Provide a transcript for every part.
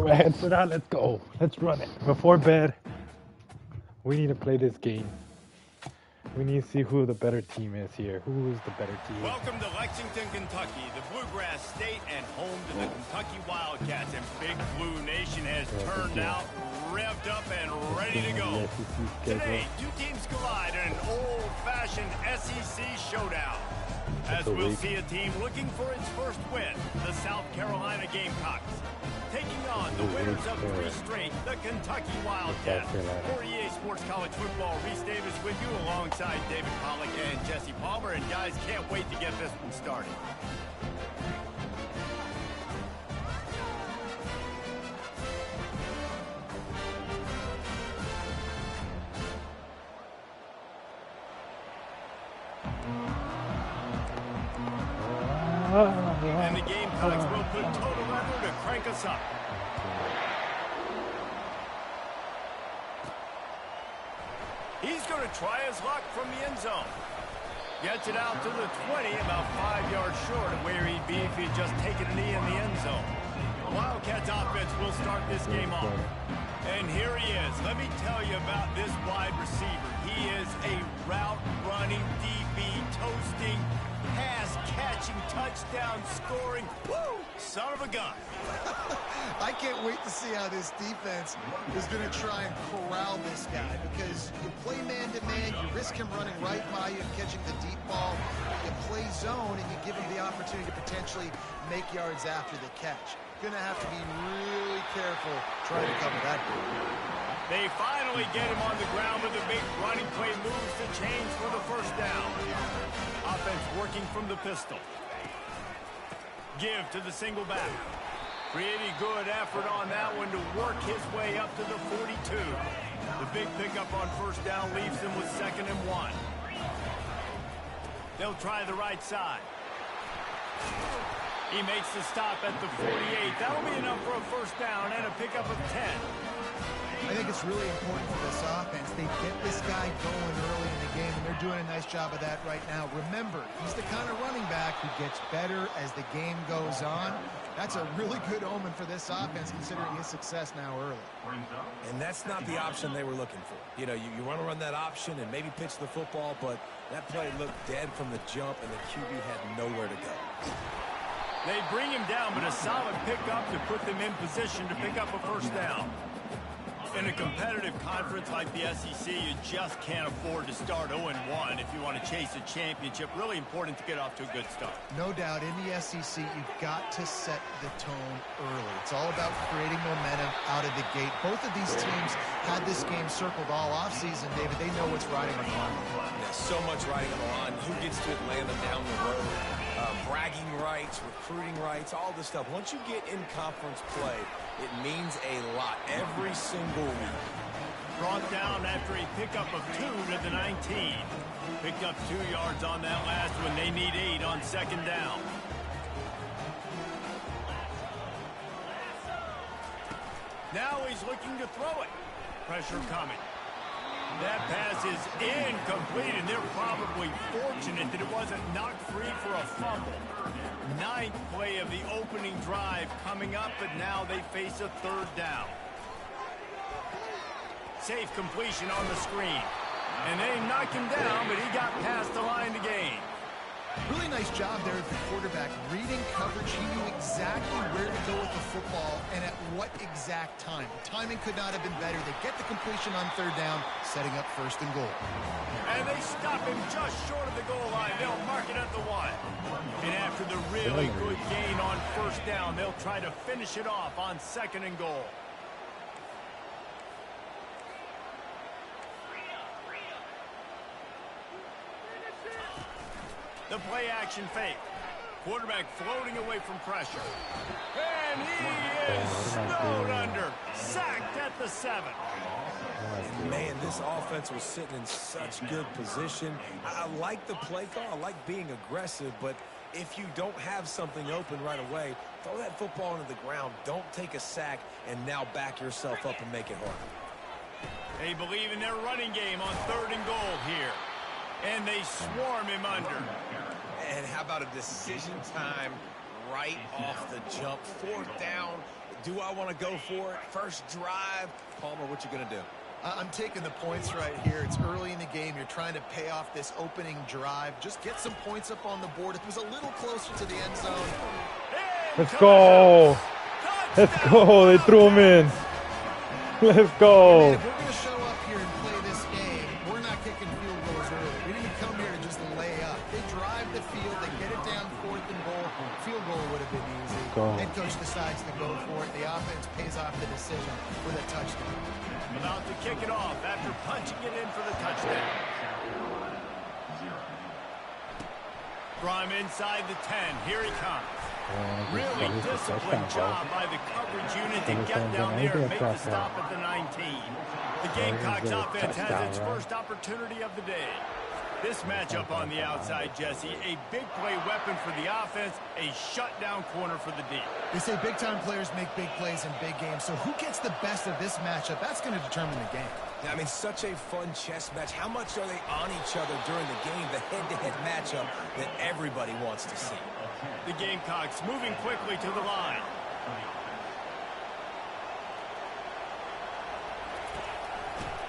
And for that, let's go. Let's run it. Before bed, we need to play this game. We need to see who the better team is here. Who is the better team? Welcome to Lexington, Kentucky, the Bluegrass State and home to the Kentucky Wildcats. And Big Blue Nation has turned out, revved up, and ready to go. Today, two teams collide in an old-fashioned SEC showdown. As we'll see a team looking for its first win, the South Carolina Gamecocks, taking on the winners of 3 straight, the Kentucky Wildcats. For EA Sports College Football, Reese Davis with you alongside David Pollack and Jesse Palmer. And guys, can't wait to get this one started. And the Gamecocks will put total effort to crank us up. He's going to try his luck from the end zone. Gets it out to the 20, about 5 yards short of where he'd be if he'd just taken a knee in the end zone. Wildcats offense will start this game off. And here he is. Let me tell you about this wide receiver. He is a route-running, DB, toasting, pass-catching, touchdown-scoring, woo, son of a gun. I can't wait to see how this defense is going to try and corral this guy, because you play man-to-man, you risk him running right by you and catching the deep ball. You play zone, and you give him the opportunity to potentially make yards after the catch. Going to have to be really careful trying to cover that ball. They finally get him on the ground with a big running play, moves the chains for the first down. Offense working from the pistol. Give to the single back. Pretty good effort on that one to work his way up to the 42. The big pickup on first down leaves him with 2nd and 1. They'll try the right side. He makes the stop at the 48. That'll be enough for a first down and a pickup of 10. I think it's really important for this offense. They get this guy going early in the game, and they're doing a nice job of that right now. Remember, he's the kind of running back who gets better as the game goes on. That's a really good omen for this offense, considering his success now early. And that's not the option they were looking for. You know, you want to run that option and maybe pitch the football, but that play looked dead from the jump, and the QB had nowhere to go. They bring him down, but a solid pickup to put them in position to pick up a first down. In a competitive conference like the SEC, you just can't afford to start 0-1 if you want to chase a championship. Really important to get off to a good start. No doubt, in the SEC, you've got to set the tone early. It's all about creating momentum out of the gate. Both of these teams had this game circled all offseason, David. They know what's riding on the line. Yeah, so much riding on the line. Who gets to Atlanta down the road? Bragging rights, recruiting rights, all this stuff. Once you get in conference play, it means a lot every single week. Brought down after a pickup of 2 to the 19. Picked up 2 yards on that last one. They need 8 on 2nd down. Now he's looking to throw it. Pressure coming. That pass is incomplete, and they're probably fortunate that it wasn't knocked free for a fumble. 9th play of the opening drive coming up, but now they face a 3rd down. Safe completion on the screen. And they knocked him down, but he got past the line to gain. Really nice job there at the quarterback. Reading coverage, he knew exactly where to go with the football and at what exact time. The timing could not have been better. They get the completion on 3rd down, setting up 1st and goal. And they stop him just short of the goal line. They'll mark it at the 1. And after the really good gain on 1st down, they'll try to finish it off on 2nd and goal. The play-action fake. Quarterback floating away from pressure. And he is snowed under. Sacked at the 7. Man, this offense was sitting in such good position. I like the play call. I like being aggressive, but if you don't have something open right away, throw that football into the ground. Don't take a sack and now back yourself up and make it harder. They believe in their running game on 3rd and goal here. And they swarm him under. And how about a decision time right off the jump? 4th down. Do I want to go for it? First drive. Palmer, what you going to do? I'm taking the points right here. It's early in the game. You're trying to pay off this opening drive. Just get some points up on the board. If it was a little closer to the end zone. Let's go. Let's go. They threw him in. Let's go. Man, if we're going to show up here and play this game, we're not kicking field goals early. We didn't come here to just lay up. They drive the field. They get it down 4th and goal. Field goal would have been easy. Head coach decides to go for it. The offense pays off the decision with a touchdown. About to kick it off after punching it in for the touchdown. From inside the 10, here he comes. Really disciplined job by the coverage unit to get down there and make the stop at the 19. The Gamecocks offense has its first opportunity of the day. This matchup on the outside, Jesse, a big play weapon for the offense, a shutdown corner for the D. They say big-time players make big plays in big games, so who gets the best of this matchup? That's going to determine the game. Yeah, I mean, such a fun chess match. How much are they on each other during the game, the head-to-head matchup that everybody wants to see? The Gamecocks moving quickly to the line.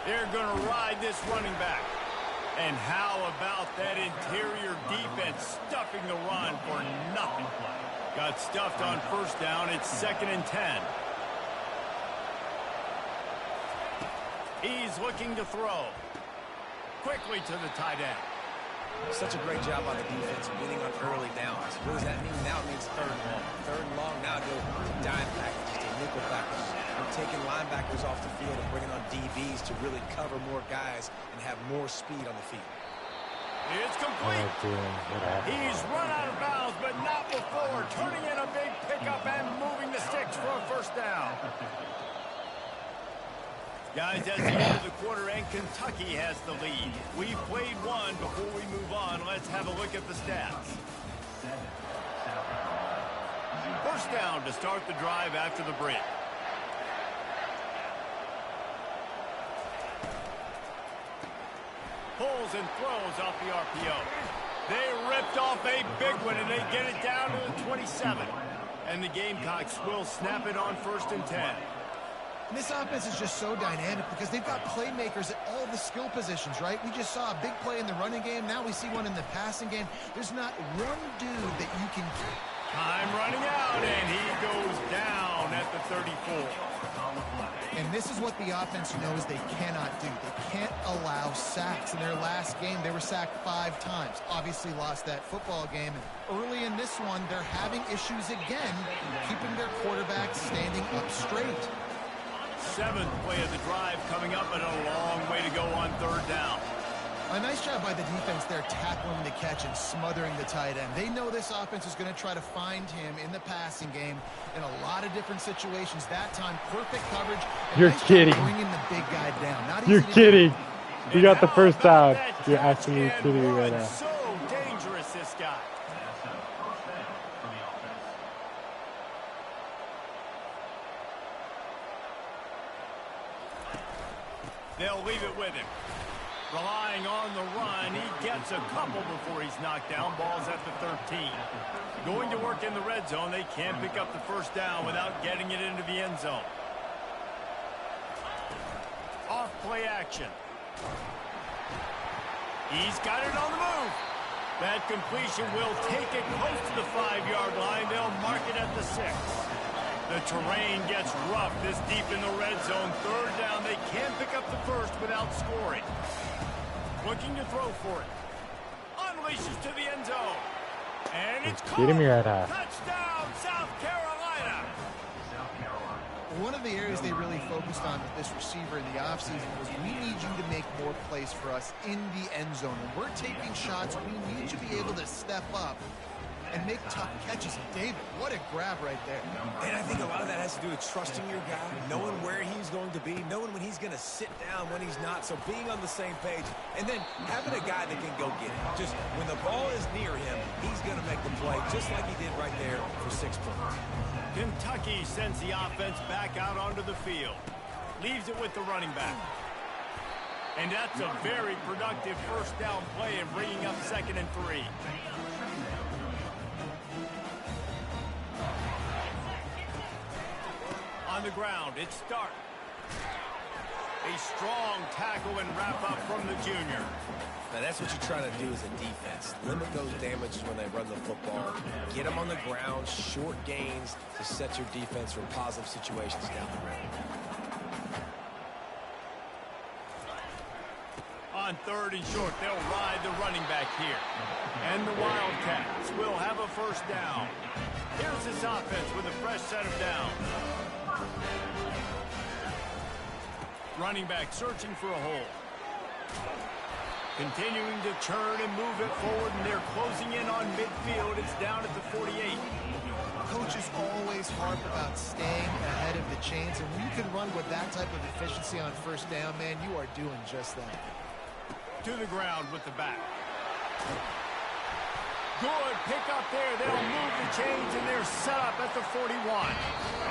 They're going to ride this running back. And how about that interior defense stuffing the run for nothing? Got stuffed on first down. It's 2nd and 10. He's looking to throw. Quickly to the tight end. Such a great job on the defense winning on early downs. What does that mean? Now it means 3rd and long. 3rd and long, now go dime package, just a nickel package. We're taking linebackers off the field and bringing on DBs to really cover more guys and have more speed on the field. It's complete. He's run out of bounds, but not before. Turning in a big pickup and moving the sticks for a first down. Guys, that's the end of the quarter, and Kentucky has the lead. We've played one. Before we move on, let's have a look at the stats. First down to start the drive after the break. Pulls and throws off the RPO. They ripped off a big one, and they get it down to the 27. And the Gamecocks will snap it on 1st and 10. And this offense is just so dynamic because they've got playmakers at all the skill positions, right? We just saw a big play in the running game. Now we see one in the passing game. There's not one dude that you can... Time running out, and he goes down at the 34. And this is what the offense knows they cannot do. They can't allow sacks. In their last game, they were sacked 5 times. Obviously lost that football game. And early in this one, they're having issues again, keeping their quarterback standing up straight. 7th play of the drive coming up, and a long way to go on 3rd down. A nice job by the defense there, tackling the catch and smothering the tight end. They know this offense is going to try to find him in the passing game in a lot of different situations. That time, perfect coverage. You're nice kidding. Bringing the big guy down. Not You're easy to kidding. do. You got the first down. You're actually kidding me right now. So dangerous, this guy. They'll leave it with him. Relying on the run, he gets a couple before he's knocked down. Ball's at the 13. Going to work in the red zone. They can't pick up the first down without getting it into the end zone. Off play action. He's got it on the move. That completion will take it close to the 5-yard line. They'll mark it at the 6. The terrain gets rough this deep in the red zone. 3rd down. They can't pick up the first without scoring. Looking to throw for it. Unleashes to the end zone. And it's caught. Touchdown, South Carolina. One of the areas they really focused on with this receiver in the offseason was we need you to make more plays for us in the end zone. When we're taking shots, we need you to be able to step up and make tough catches. And David, what a grab right there. And I think a lot of that has to do with trusting your guy, knowing where he's going to be, knowing when he's going to sit down, when he's not. So being on the same page, and then having a guy that can go get it. Just when the ball is near him, he's going to make the play, just like he did right there for 6 points. Kentucky sends the offense back out onto the field. Leaves it with the running back. And that's a very productive first down play and bringing up 2nd and 3. the ground. It's Stark. A strong tackle and wrap up from the junior. Now that's what you're trying to do as a defense. Limit those damages when they run the football. Get them on the ground, short gains to set your defense for positive situations down the road. On 3rd and short, they'll ride the running back here. And the Wildcats will have a first down. Here's this offense with a fresh set of downs. Running back searching for a hole. Continuing to churn and move it forward, and they're closing in on midfield. It's down at the 48. Coaches always harp about staying ahead of the chains, and when you can run with that type of efficiency on first down, man, you are doing just that. To the ground with the back. Good pick up there. They'll move the chains, and they're set up at the 41.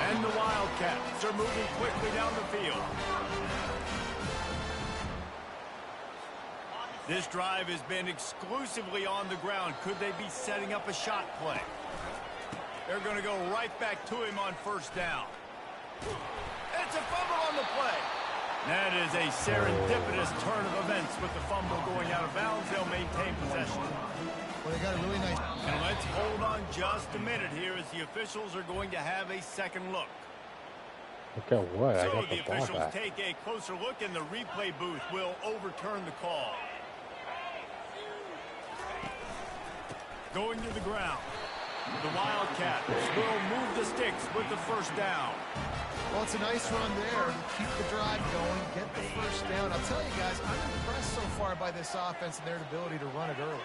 And the Wildcats are moving quickly down the field. This drive has been exclusively on the ground. Could they be setting up a shot play? They're going to go right back to him on first down. It's a fumble on the play. That is a serendipitous turn of events with the fumble going out of bounds. They'll maintain possession. Well, they got a really nice... And let's hold on just a minute here as the officials are going to have a second look. Look at what? I So got the the ball officials back. take a closer look, and the replay booth will overturn the call. Going to the ground. The Wildcats will move the sticks with the first down. Well, it's a nice run there to keep the drive going, get the first down. I'll tell you guys, I'm impressed so far by this offense and their ability to run it early.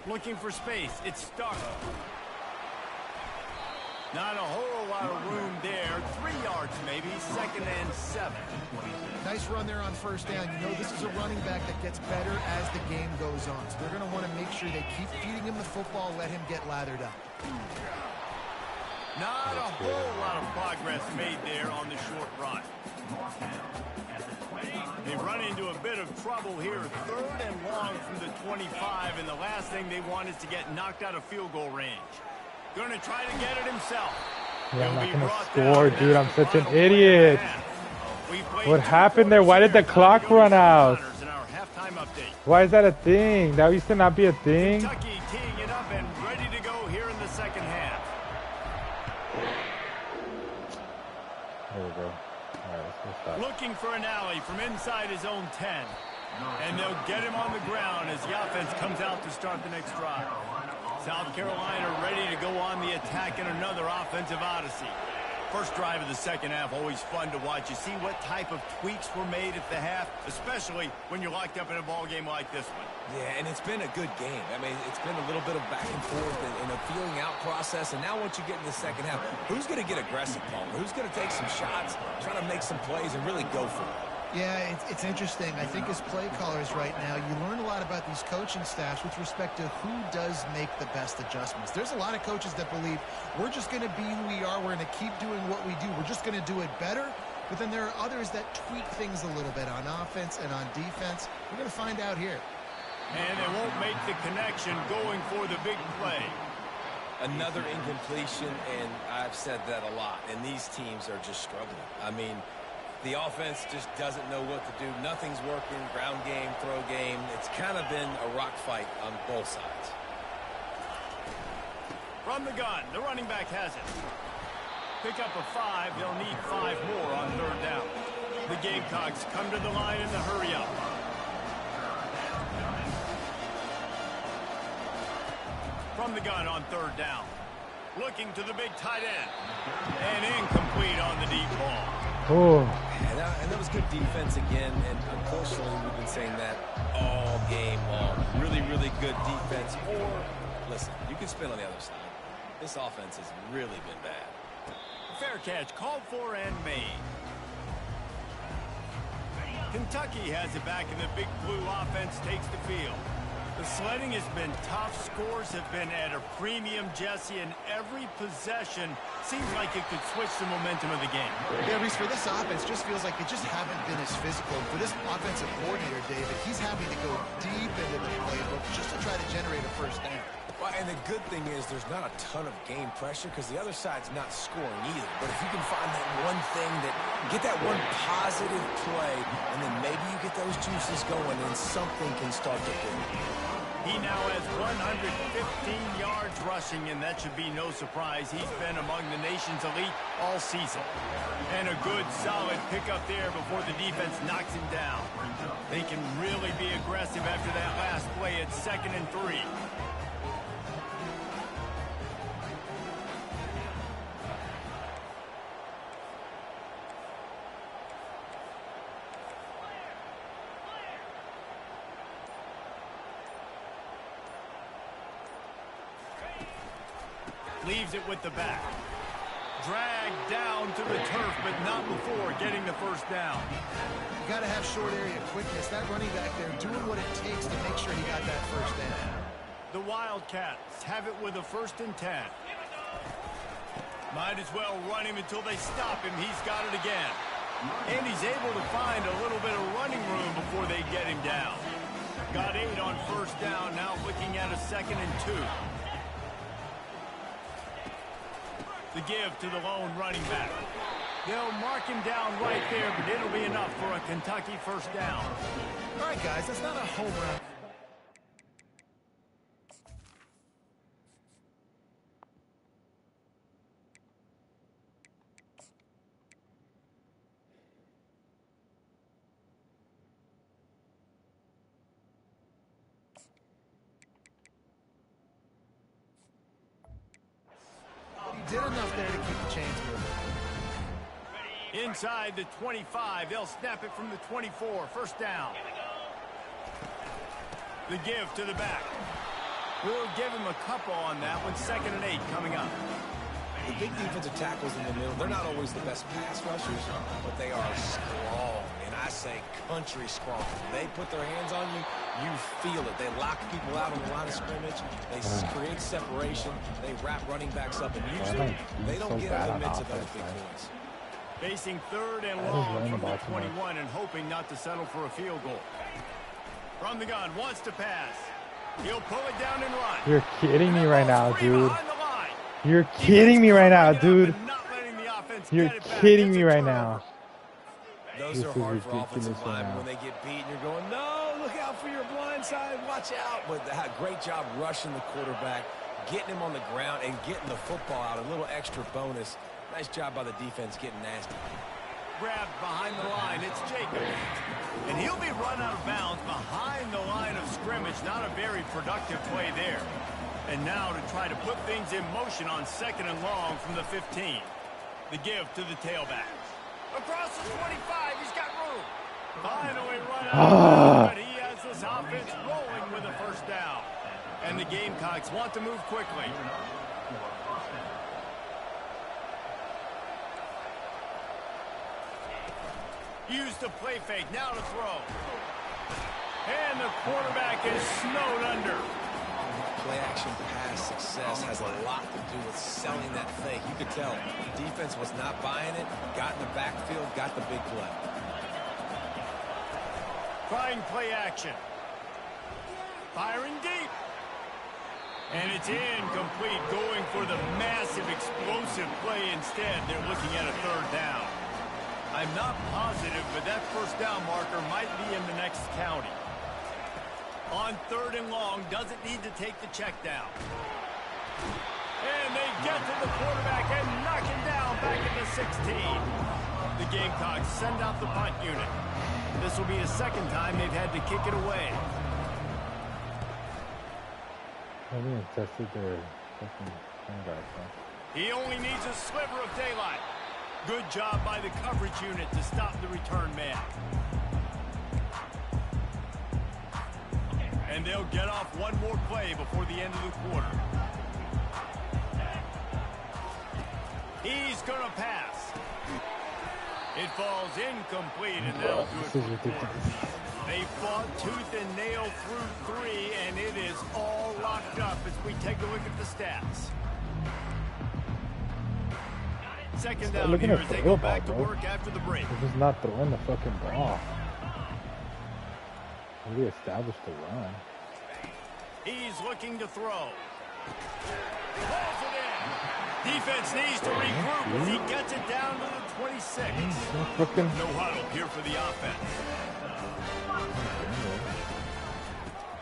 Looking for space. It's Stark. Not a whole lot of room there. 3 yards maybe. 2nd and 7. Nice run there on first down. You know this is a running back that gets better as the game goes on. So they're going to want to make sure they keep feeding him the football, let him get lathered up. Not a whole lot of progress made there on the short run. They run into a bit of trouble here. 3rd and long from the 25, and the last thing they want is to get knocked out of field goal range. Going to try to get it himself. Yeah, I'm not going to score, dude. I'm such an idiot. What happened there? Why did the clock run out? Why is that a thing? That used to not be a thing. Kentucky teeing it up and ready to go here in the second half. There we go. All right, let's go stop. Looking for an alley from inside his own 10. And they'll get him on the ground as the offense comes out to start the next drive. South Carolina ready to go on the attack in another offensive odyssey. First drive of the second half, always fun to watch. You see what type of tweaks were made at the half, especially when you're locked up in a ball game like this one. Yeah, and it's been a good game. I mean, it's been a little bit of back and forth and a feeling out process. And now once you get in the second half, who's going to get aggressive, Paul? Who's going to take some shots, try to make some plays, and really go for it? Yeah, it's interesting. I think as play callers right now, you learn a lot about these coaching staffs with respect to who does make the best adjustments. There's a lot of coaches that believe we're just going to be who we are. We're going to keep doing what we do. We're just going to do it better. But then there are others that tweak things a little bit on offense and on defense. We're going to find out here. And they won't make the connection going for the big play. Another incompletion, and I've said that a lot. And these teams are just struggling. I mean, the offense just doesn't know what to do. Nothing's working. Ground game, throw game. It's kind of been a rock fight on both sides. From the gun, the running back has it. Pick up a 5. They'll need 5 more on 3rd down. The Gamecocks come to the line in the hurry up. From the gun on 3rd down. Looking to the big tight end. And incomplete on the deep ball. Oh. And that was good defense again, and unfortunately we've been saying that all game long. Really, really good defense. Or, listen, you can spin on the other side. This offense has really been bad. Fair catch called for and made. Kentucky has it back, and the big blue offense takes the field. The sledding has been tough. Scores have been at a premium, Jesse, and every possession seems like it could switch the momentum of the game. Yeah, Reese, for this offense, just feels like they just haven't been as physical. For this offensive coordinator, David, he's having to go deep into the playbook just to try to generate a first down. Well, and the good thing is there's not a ton of game pressure because the other side's not scoring either. But if you can find that one thing, get that one positive play, and then maybe you get those juices going and something can start to build. He now has 115 yards rushing, and that should be no surprise. He's been among the nation's elite all season. And a good, solid pickup there before the defense knocks him down. They can really be aggressive after that last play at 2nd and 3. Leaves it with the back. Dragged down to the turf, but not before getting the first down. You got to have short area quickness. That running back there doing what it takes to make sure he got that first down. The Wildcats have it with a 1st and 10. Might as well run him until they stop him. He's got it again. And he's able to find a little bit of running room before they get him down. Got 8 on first down, now looking at a 2nd and 2. The give to the lone running back. They'll mark him down right there, but it'll be enough for a Kentucky first down. All right, guys, that's not a home run. Did enough there to keep the chains moving. Inside the 25, they'll snap it from the 24. First down. The give to the back. We'll give him a couple on that one. 2nd and 8 coming up. The big defensive tackles in the middle, they're not always the best pass rushers, but they are strong. And I say country strong. They put their hands on you, you feel it. They lock people out on the line of scrimmage. They create separation. They wrap running backs up. And usually, they don't get in the midst of those big points. Facing 3rd and long from the 21 and hoping not to settle for a field goal. From the gun, wants to pass. He'll pull it down and run. You're kidding me right now, dude. You're kidding me right now, dude. You're kidding me right now. Those are hard for offensive linemen when they get beat and you're going, no, look out for your blind side, watch out. But great job rushing the quarterback, getting him on the ground and getting the football out, a little extra bonus. Nice job by the defense getting nasty. Grabbed behind the line, it's Jacobs. And he'll be run out of bounds behind the line of scrimmage. Not a very productive play there. And now to try to put things in motion on 2nd and long from the 15. The give to the tailback. Across the 25, he's got room. Finally run out, but he has this offense rolling with a first down. And the Gamecocks want to move quickly. Used to play fake, now to throw. And the quarterback is snowed under. Play-action pass success has a lot to do with selling that fake. You could tell the defense was not buying it, got in the backfield, got the big play. Trying play action. Firing deep. And it's incomplete, going for the massive explosive play instead. They're looking at a 3rd down. I'm not positive, but that first down marker might be in the next county. On 3rd and long, doesn't need to take the check down. And they get to the quarterback and knock him down back at the 16. The Gamecocks send out the punt unit. This will be the 2nd time they've had to kick it away. I think it's tested their second back, huh? He only needs a sliver of daylight. Good job by the coverage unit to stop the return man. And they'll get off one more play before the end of the quarter. He's going to pass. It falls incomplete, and that'll do it for the quarter. They fought tooth and nail through 3, and it is all locked up as we take a look at the stats. Second down here as they go back to work after the break. They're just not throwing the fucking ball. Maybe establish the run. He's looking to throw. Pulls it in. Defense needs to regroup as he gets it down to the 26. No huddle here for the offense.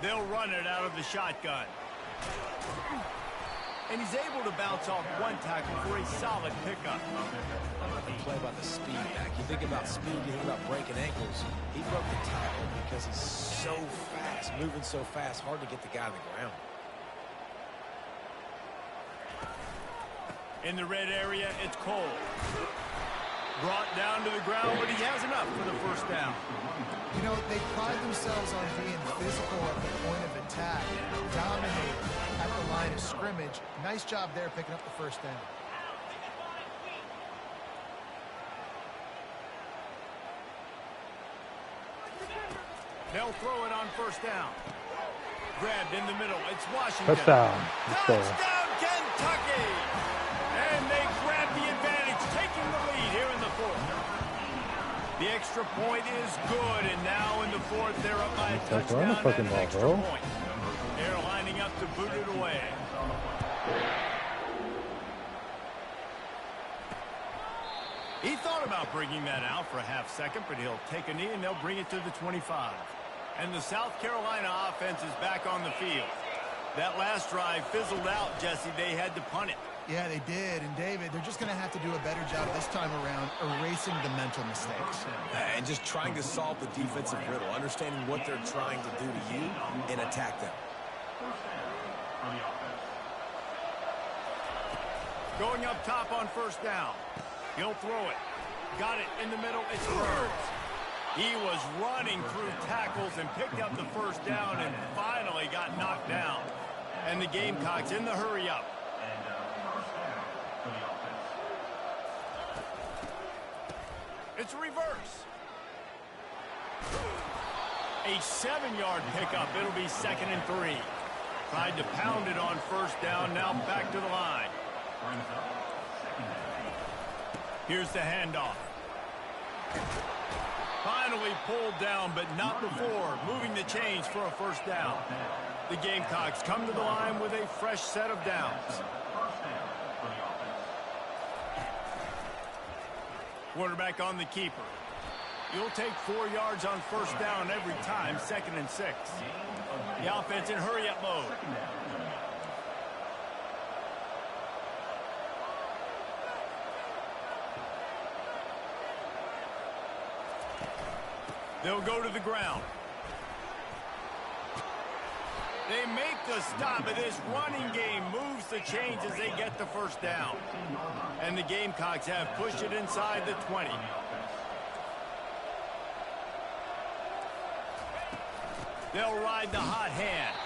They'll run it out of the shotgun. And he's able to bounce off one tackle for a solid pickup. You play about the speed back. You think about speed, you think about breaking ankles. He broke the tackle because he's so fast, moving so fast, hard to get the guy on the ground. In the red area, it's Cole. Brought down to the ground, but he has enough for the first down. You know, they pride themselves on being physical at the point of attack, dominating at the line of scrimmage. Nice job there picking up the first down. They'll throw it on first down. Grabbed in the middle. It's Washington. Touchdown. Touchdown, Kentucky! And they grab the advantage, taking the lead here in the fourth. The extra point is good, and now in the fourth, they're up by a touchdown and an extra point. They're lining up to boot it away. He thought about bringing that out for a half second, but he'll take a knee and they'll bring it to the 25. And the South Carolina offense is back on the field. That last drive fizzled out, Jesse. They had to punt it. Yeah, they did. And, David, they're just going to have to do a better job this time around erasing the mental mistakes. And just trying to solve the defensive riddle, understanding what they're trying to do to you and attack them. Going up top on first down. He'll throw it. Got it in the middle. It's Burns. He was running through tackles and picked up the first down and finally got knocked down. And the Gamecocks in the hurry up. It's a reverse. A 7-yard pickup. It'll be 2nd and 3. Tried to pound it on first down. Now back to the line. Here's the handoff. Finally pulled down, but not before. Moving the chains for a first down. The Gamecocks come to the line with a fresh set of downs. Quarterback on the keeper. You'll take 4 yards on first down every time, 2nd and 6. The offense in hurry-up mode. They'll go to the ground. They make the stop, but this running game moves the chains as they get the first down. And the Gamecocks have pushed it inside the 20. They'll ride the hot hand.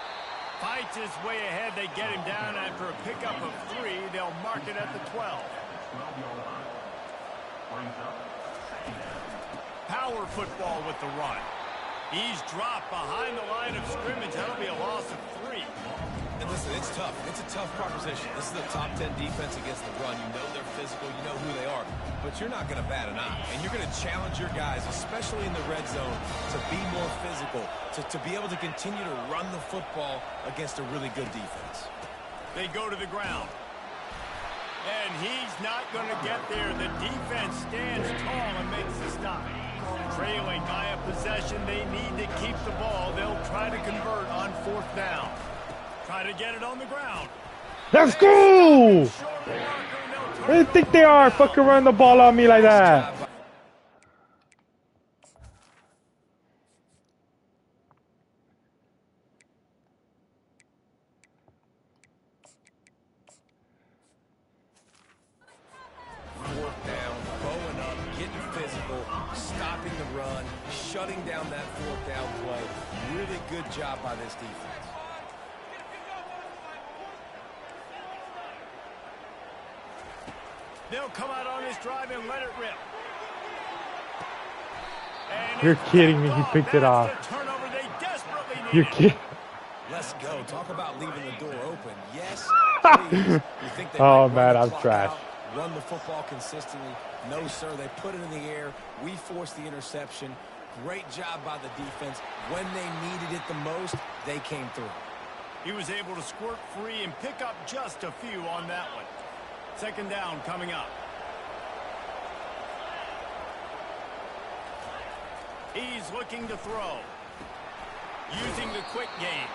Fights his way ahead. They get him down after a pickup of 3. They'll mark it at the 12. Power football with the run. He's dropped behind the line of scrimmage. That'll be a loss of 3. And listen, it's tough. It's a tough proposition. This is a top 10 defense against the run. You know they're physical. You know who they are. But you're not going to bat an eye. And you're going to challenge your guys, especially in the red zone, to be more physical, to be able to continue to run the football against a really good defense. They go to the ground. And he's not going to get there. The defense stands tall and makes the stop. Trailing by a possession, they need to keep the ball. They'll try to convert on 4th down. Try to get it on the ground. Let's go! What do you think they are? Fucking run the ball on me like that. Shutting down that 4th down play. Really good job by this defense. They'll come out on this drive and let it rip. And you're kidding me. He picked it off. You're kidding. Let's go. Talk about leaving the door open. Yes, please. You think they Oh, might man, run the I'm clock trash. out, run the football consistently? No, sir. They put it in the air. We forced the interception. Great job by the defense. When they needed it the most, they came through. He was able to squirt free and pick up just a few on that one. Second down coming up. He's looking to throw. Using the quick game.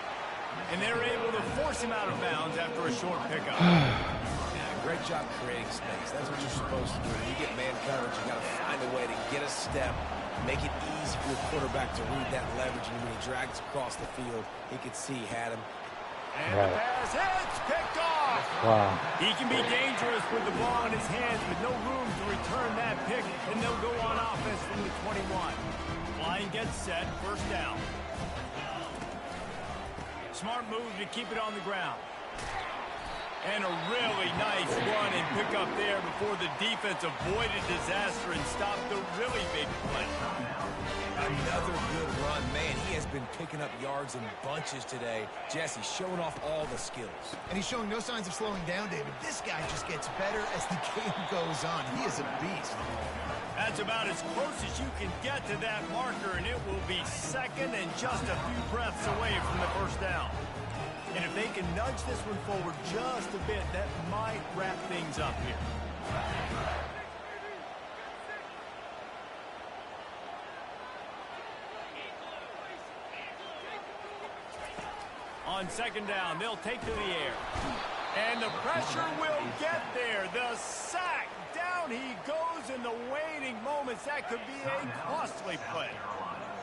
And they're able to force him out of bounds after a short pickup. Great job creating space. That's what you're supposed to do. When you get man coverage, you got to find a way to get a step, make it easy for your quarterback to read that leverage. And when he drags across the field, he could see he had him. And the pass hits, picked off. Wow. He can be dangerous with the ball in his hands, but no room to return that pick, and they'll go on offense from the 21. Line gets set, first down. Smart move to keep it on the ground. And a really nice run and pick up there before the defense avoided disaster and stopped the really big play. Another good run. Man, he has been picking up yards in bunches today. Jesse showing off all the skills. And he's showing no signs of slowing down, David. This guy just gets better as the game goes on. He is a beast. That's about as close as you can get to that marker, and it will be second and just a few breaths away from the first down. And if they can nudge this one forward just a bit, that might wrap things up here. On second down, they'll take to the air. And the pressure will get there. The sack. Down he goes in the waiting moments. That could be a costly play.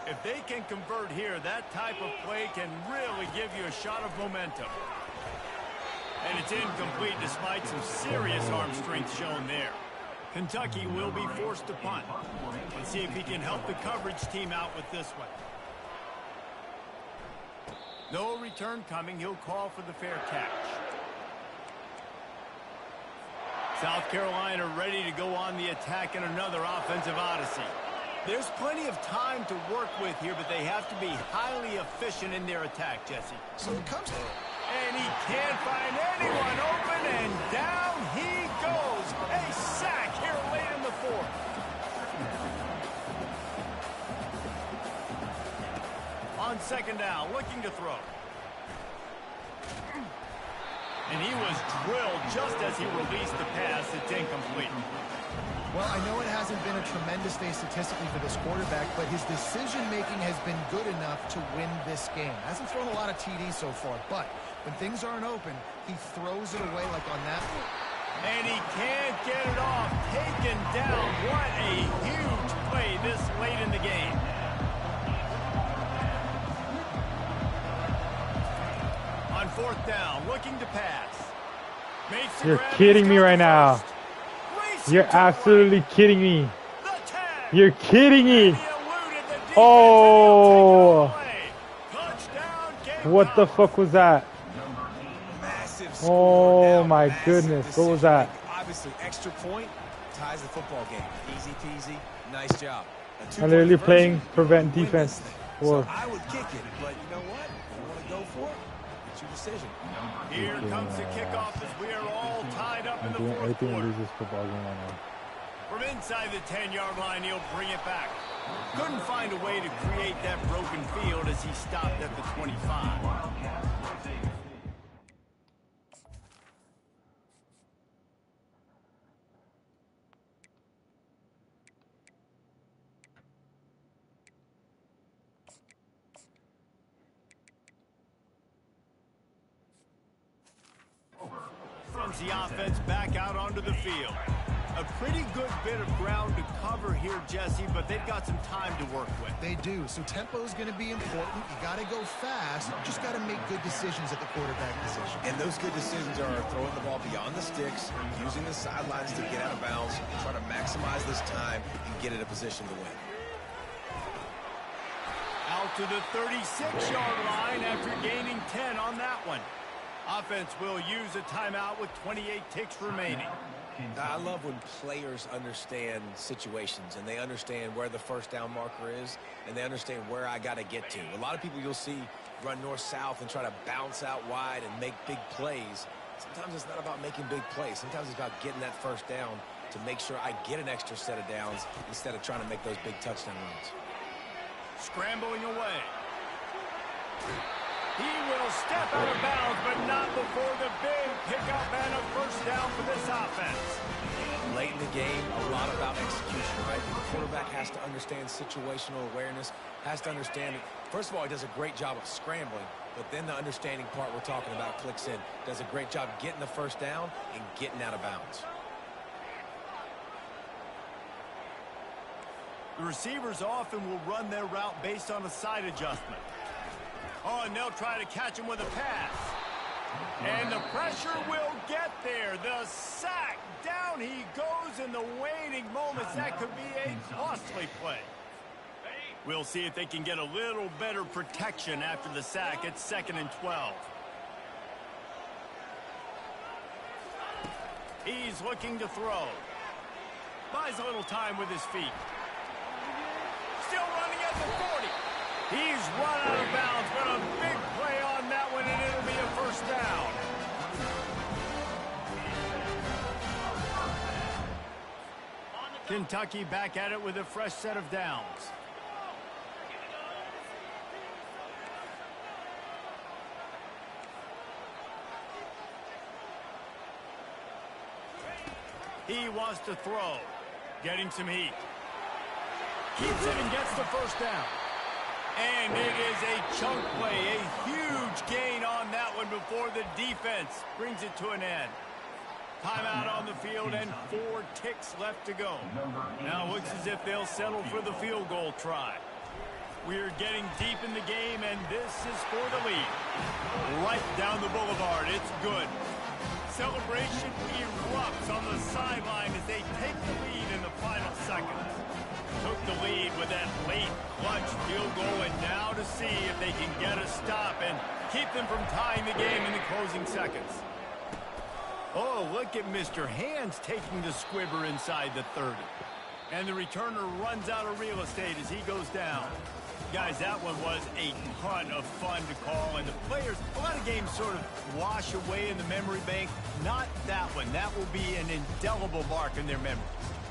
If they can convert here, that type of play can really give you a shot of momentum. And it's incomplete despite some serious arm strength shown there. Kentucky will be forced to punt. Let's see if he can help the coverage team out with this one. No return coming. He'll call for the fair catch. South Carolina ready to go on the attack in another offensive odyssey. There's plenty of time to work with here, but they have to be highly efficient in their attack, Jesse. So it comes to... And he can't find anyone open, and down he goes. A sack here late in the fourth. On second down, looking to throw. And he was drilled just as he released the pass. It's incomplete. Well, I know it hasn't been a tremendous day statistically for this quarterback, but his decision-making has been good enough to win this game. Hasn't thrown a lot of TDs so far, but when things aren't open, he throws it away like on that one. And he can't get it off. Taken down. What a huge play this late in the game. On fourth down, looking to pass. You're kidding me right now. You're absolutely kidding me. You're kidding me. Oh. What the fuck was that? Oh my goodness. What was that? Obviously, extra point ties the football game. Easy peasy. Nice job. I'm literally playing prevent defense. So I would kick it, but you know what? If you want to go for it, it's your decision. Here comes the kickoff as we are all tied up in the fourth Everything quarter. loses football game right now. From inside the 10-yard line, he'll bring it back. Couldn't find a way to create that broken field as he stopped at the 25. Sends the offense back out onto the field. A pretty good bit of ground to cover here, Jesse, but they've got some time to work with. They do. So tempo is going to be important. You got to go fast. You just got to make good decisions at the quarterback position. And those good decisions are throwing the ball beyond the sticks, using the sidelines to get out of bounds, try to maximize this time and get in a position to win. Out to the 36-yard line after gaining 10 on that one. Offense will use a timeout with 28 ticks remaining. I love when players understand situations and they understand where the first down marker is and they understand where I got to get to. A lot of people you'll see run north-south and try to bounce out wide and make big plays. Sometimes it's not about making big plays. Sometimes it's about getting that first down to make sure I get an extra set of downs instead of trying to make those big touchdown runs. Scrambling away. He will step out of bounds, but not before the big pickup and a first down for this offense. Late in the game, a lot about execution, right? The quarterback has to understand situational awareness, has to understand that, first of all, he does a great job of scrambling, but then the understanding part we're talking about clicks in. Does a great job getting the first down and getting out of bounds. The receivers often will run their route based on a side adjustment. Oh, and they'll try to catch him with a pass. And the pressure will get there. The sack. Down he goes in the waiting moments. That could be a costly play. We'll see if they can get a little better protection after the sack. It's 2nd and 12. He's looking to throw. Buys a little time with his feet. Still running at the 40. He's run out of bounds, but a big play on that one, and it'll be a first down. Kentucky back at it with a fresh set of downs. He wants to throw. Getting some heat. Keeps it and gets the first down. And it is a chunk play, a huge gain on that one before the defense brings it to an end. Timeout on the field and 4 ticks left to go. Now it looks as if they'll settle for the field goal try. We're getting deep in the game, and this is for the lead. Right down the boulevard, it's good. Celebration erupts on the sideline as they take the lead in the final seconds. Took the lead with that late clutch field goal, and now to see if they can get a stop and keep them from tying the game in the closing seconds. Oh, look at Mr. Hands taking the squibber inside the 30. And the returner runs out of real estate as he goes down. Guys, that one was a ton of fun to call, and the players, a lot of games sort of wash away in the memory bank. Not that one. That will be an indelible mark in their memory.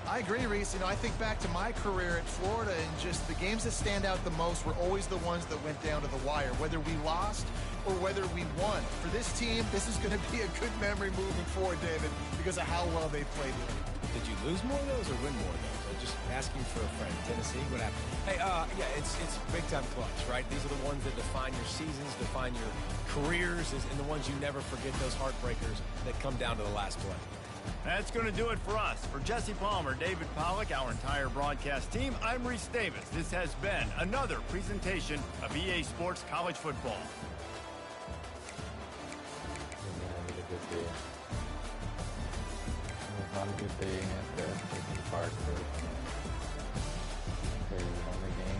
I agree, Reese. You know, I think back to my career at Florida, and just the games that stand out the most were always the ones that went down to the wire, whether we lost or whether we won. For this team, this is going to be a good memory moving forward, David, because of how well they played with it. Did you lose more of those or win more of those? I'm just asking for a friend. Tennessee, what happened? Hey, yeah, it's big-time clutch, right? These are the ones that define your seasons, define your careers, and the ones you never forget, those heartbreakers that come down to the last play. That's going to do it for us. For Jesse Palmer, David Pollack, our entire broadcast team, I'm Reese Davis. This has been another presentation of EA Sports College Football. It was not a good day after taking part. Only game.